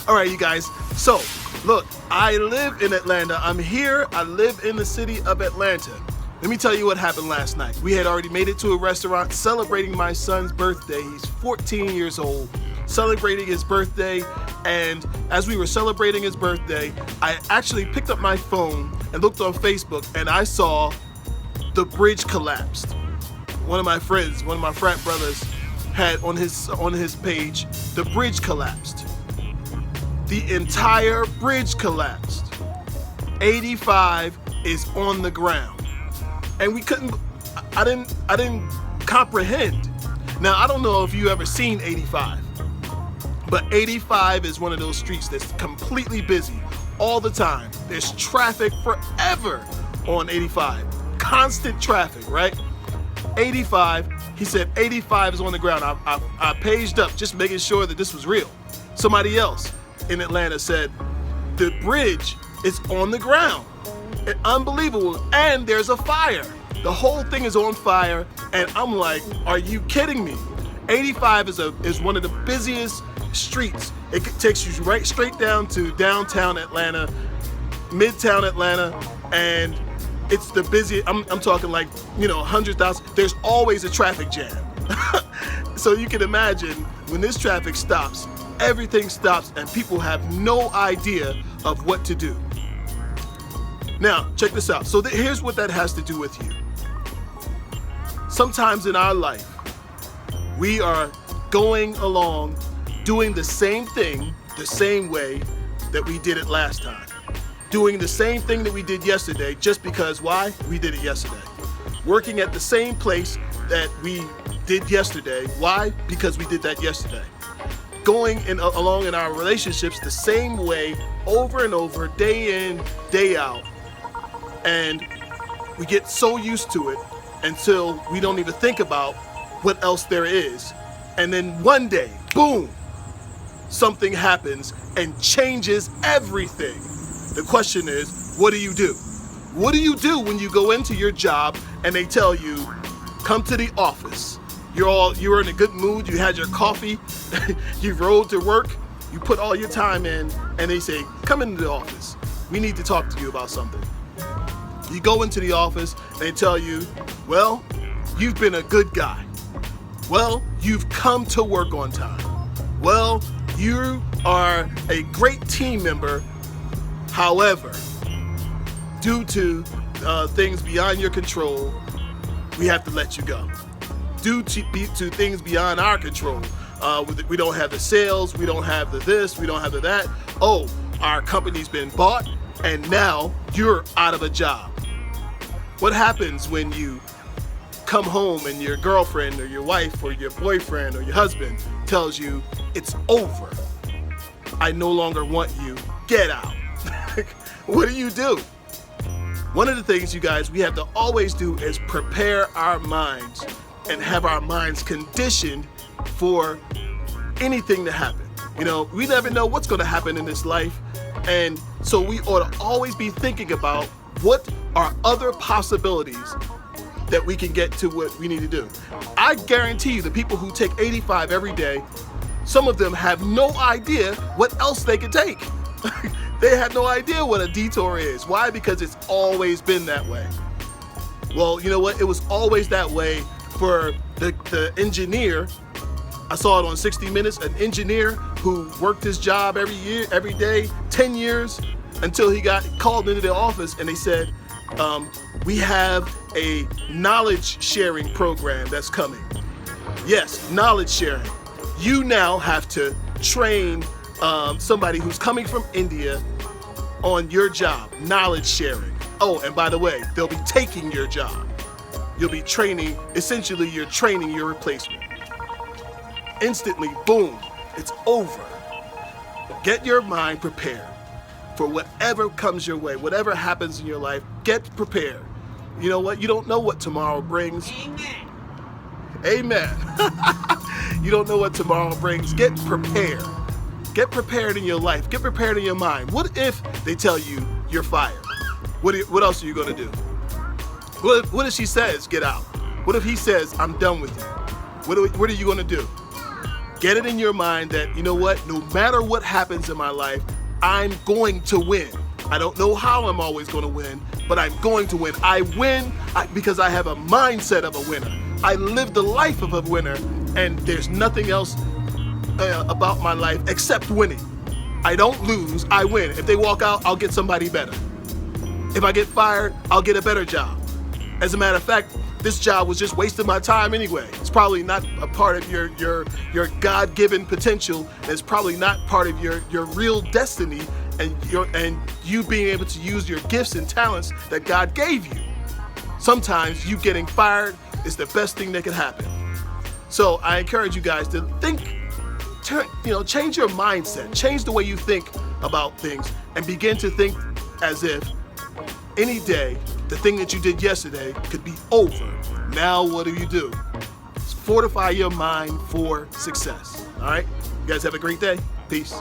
All right, you guys. So, look, I live in Atlanta. I'm here. I live in the city of Atlanta. Let me tell you what happened last night. We had already made it to a restaurant celebrating my son's birthday. He's 14 years old, celebrating his birthday. And as we were celebrating his birthday, I actually picked up my phone and looked on Facebook, and I saw the bridge collapsed. One of my friends, one of my frat brothers, had on his page, the bridge collapsed. The entire bridge collapsed. 85 is on the ground. And I didn't comprehend. Now, I don't know if you ever seen 85, but 85 is one of those streets that's completely busy all the time. There's traffic forever on 85. Constant traffic, right? 85, he said 85 is on the ground. I paged up just making sure that this was real. Somebody else in Atlanta said the bridge is on the ground. Unbelievable. And there's a fire. The whole thing is on fire, and I'm like, are you kidding me? 85 is one of the busiest streets. It takes you right straight down to downtown Atlanta, midtown Atlanta, and it's the busiest. I'm talking like, 100,000. There's always a traffic jam. So you can imagine when this traffic stops, everything stops, and people have no idea of what to do. Now, check this out. So here's what that has to do with you. Sometimes in our life, we are going along doing the same thing the same way that we did it last time. Doing the same thing that we did yesterday just because, why? We did it yesterday. Working at the same place that we did yesterday. Why? Because we did that yesterday. Going along in our relationships the same way over and over, day in, day out. And we get so used to it until we don't even think about what else there is. And then one day, boom, something happens and changes everything. The question is, what do you do? What do you do when you go into your job and they tell you, come to the office? You're in a good mood, you had your coffee, you rode to work, you put all your time in, and they say, come into the office. We need to talk to you about something. You go into the office, they tell you, well, you've been a good guy. Well, you've come to work on time. Well, you are a great team member. However, due to things beyond your control, we have to let you go. Due to things beyond our control, we don't have the sales, we don't have the this, we don't have the that. Oh, our company's been bought, and now you're out of a job. What happens when you come home and your girlfriend or your wife or your boyfriend or your husband tells you it's over? I no longer want you. Get out. What do you do? One of the things, you guys, we have to always do is prepare our minds and have our minds conditioned for anything to happen. We never know what's going to happen in this life. And so we ought to always be thinking about what are other possibilities that we can get to what we need to do. I guarantee you the people who take 85 every day, some of them have no idea what else they could take. They have no idea what a detour is. Why? Because it's always been that way. Well, you know what? It was always that way for the engineer. I saw it on 60 Minutes, an engineer who worked his job every day, 10 years, until he got called into the office and they said, we have a knowledge sharing program that's coming. Yes, knowledge sharing. You now have to train somebody who's coming from India on your job, knowledge sharing. Oh, and by the way, they'll be taking your job. You'll be training, essentially you're training your replacement. Instantly, boom, it's over. Get your mind prepared for whatever comes your way, whatever happens in your life. Get prepared. You know what? You don't know what tomorrow brings. Amen. You don't know what tomorrow brings. Get prepared. Get prepared in your life. Get prepared in your mind. What if they tell you you're fired? What else are you going to do? What if she says, get out? What if he says, I'm done with you? What are you going to do? Get it in your mind that, you know what, no matter what happens in my life, I'm going to win. I don't know how I'm always going to win, but I'm going to win. I win because I have a mindset of a winner. I live the life of a winner, and there's nothing else about my life except winning. I don't lose, I win. If they walk out, I'll get somebody better. If I get fired, I'll get a better job. As a matter of fact, this job was just wasting my time anyway. It's probably not a part of your God-given potential. It's probably not part of your real destiny and you being able to use your gifts and talents that God gave you. Sometimes you getting fired is the best thing that could happen. So I encourage you guys to think, change your mindset, change the way you think about things, and begin to think as if any day, the thing that you did yesterday could be over. Now what do? Fortify your mind for success. All right? You guys have a great day. Peace.